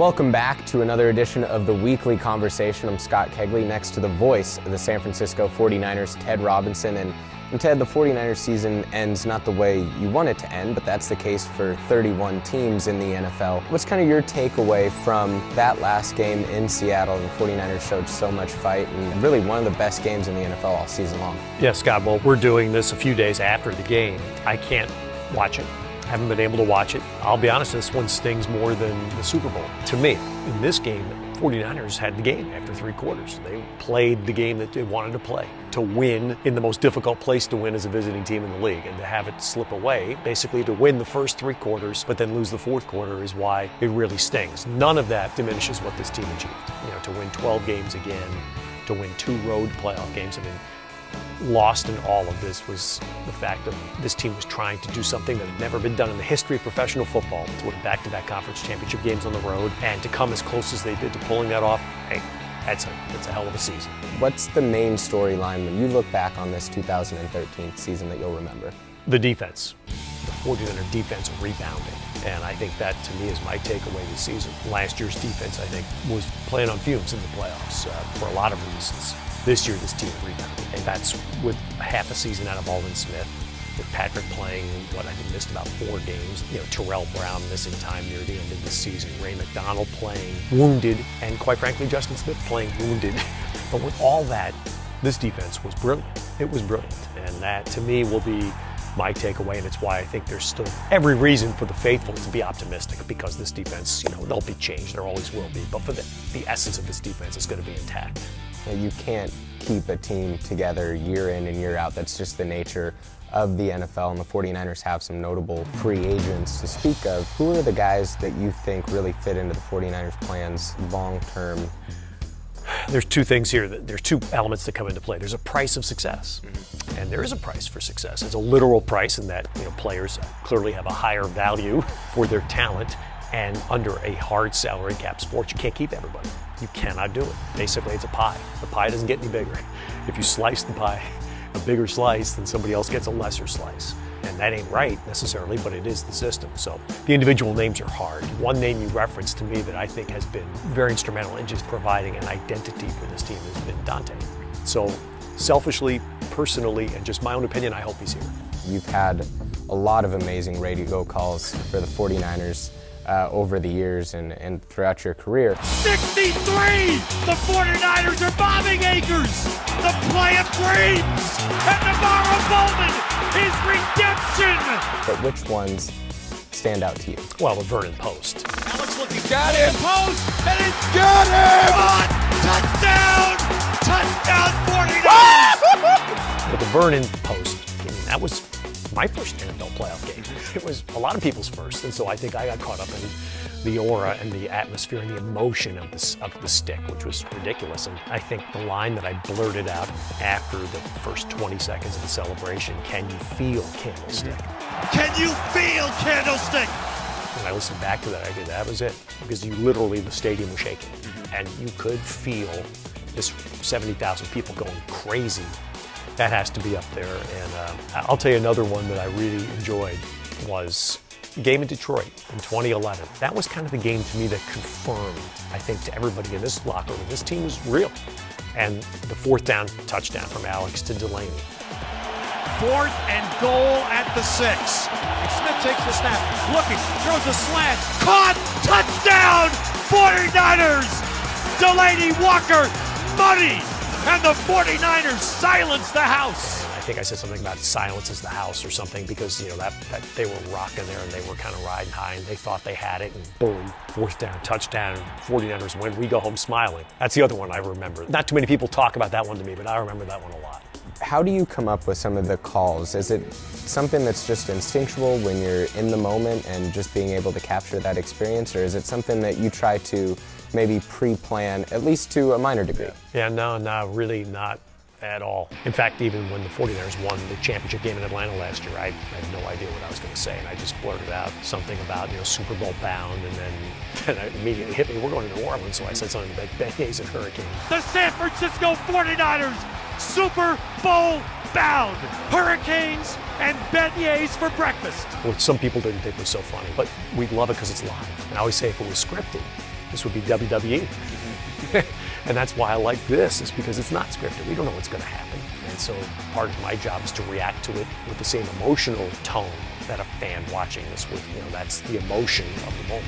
Welcome back to another edition of the Weekly Conversation. I'm Scott Kegley, next to the voice of the San Francisco 49ers, Ted Robinson. And Ted, the 49ers season ends not the way you want it to end, but that's the case for 31 teams in the NFL. What's kind of your takeaway from that last game in Seattle? The 49ers showed so much fight and really one of the best games in the NFL all season long. Yeah, Scott, well, we're doing this a few days after the game. I can't watch it. Haven't been able to watch it. I'll be honest, this one stings more than the Super Bowl. To me, in this game, 49ers had the game after 3 quarters. They played the game that they wanted to play, to win in the most difficult place to win as a visiting team in the league, and to have it slip away, basically to win the first 3 quarters, but then lose the 4th quarter is why it really stings. None of that diminishes what this team achieved. You know, to win 12 games again, to win 2 road playoff games. I mean, lost in all of this was the fact that this team was trying to do something that had never been done in the history of professional football, to win back-to-back conference championship games on the road, and to come as close as they did to pulling that off. Hey, that's a hell of a season. What's the main storyline when you look back on this 2013 season that you'll remember? The defense. The 49er defense rebounding. And I think that, to me, is my takeaway this season. Last year's defense, I think, was playing on fumes in the playoffs for a lot of reasons. This year, this team rebounded, and that's with half a season out of Aldon Smith, with Patrick playing, I think missed about 4 games, Terrell Brown missing time near the end of the season, Ray McDonald playing wounded, and quite frankly, Justin Smith playing wounded. But with all that, this defense was brilliant. It was brilliant, and that, to me, will be my takeaway, and it's why I think there's still every reason for the faithful to be optimistic, because this defense, they'll be changed, there always will be, but for the essence of this defense is going to be intact. You can't keep a team together year in and year out. That's just the nature of the NFL, and the 49ers have some notable free agents to speak of. Who are the guys that you think really fit into the 49ers' plans long-term? There's 2 things here. There's 2 elements that come into play. There's a price of success, and there is a price for success. It's a literal price in that players clearly have a higher value for their talent, and under a hard salary cap sport, you can't keep everybody. You cannot do it. Basically, it's a pie. The pie doesn't get any bigger. If you slice the pie a bigger slice, then somebody else gets a lesser slice. And that ain't right necessarily, but it is the system. So the individual names are hard. One name you referenced to me that I think has been very instrumental in just providing an identity for this team has been Dante. So selfishly, personally, and just my own opinion, I hope he's here. You've had a lot of amazing radio calls for the 49ers over the years and throughout your career. 63! The 49ers are bombing acres! The play of dreams! And Navarro Bowman, his redemption! But which ones stand out to you? Well, the Vernon Post. Alex looking, got him! Post, and it's got him! Touchdown! Touchdown 49ers! But the Vernon Post, that was my first NFL playoff game. It was a lot of people's first, and so I think I got caught up in the aura and the atmosphere and the emotion of the stick, which was ridiculous. And I think the line that I blurted out after the first 20 seconds of the celebration, "Can you feel Candlestick?" Can you feel Candlestick? When I listened back to that, I did, that was it. Because the stadium was shaking. And you could feel this 70,000 people going crazy. That has to be up there. And I'll tell you another one that I really enjoyed was the game in Detroit in 2011. That was kind of the game to me that confirmed, I think, to everybody in this locker room, this team was real. And the 4th down touchdown from Alex to Delaney. 4th and goal at the 6. Smith takes the snap, looking, throws a slant, caught, touchdown, 49ers! Delaney Walker, money! And the 49ers silence the house. I think I said something about silences the house or something, because that they were rocking there and they were kind of riding high and they thought they had it, and boom, 4th down, touchdown, 49ers win. We go home smiling. That's the other one I remember. Not too many people talk about that one to me, but I remember that one a lot. How do you come up with some of the calls? Is it something that's just instinctual when you're in the moment and just being able to capture that experience, or is it something that you try to maybe pre-plan, at least to a minor degree? Yeah, no, really not at all. In fact, even when the 49ers won the championship game in Atlanta last year, I had no idea what I was going to say, and I just blurted out something about Super Bowl bound, and then it immediately hit me. We're going to New Orleans, so I said something about beignets and hurricanes. The San Francisco 49ers, Super Bowl bound, hurricanes and beignets for breakfast. Which some people didn't think was so funny, but we love it because it's live. And I always say if it was scripted, This would be WWE. And that's why I like this, is because it's not scripted. We don't know what's going to happen. And so part of my job is to react to it with the same emotional tone that a fan watching this would. That's the emotion of the moment.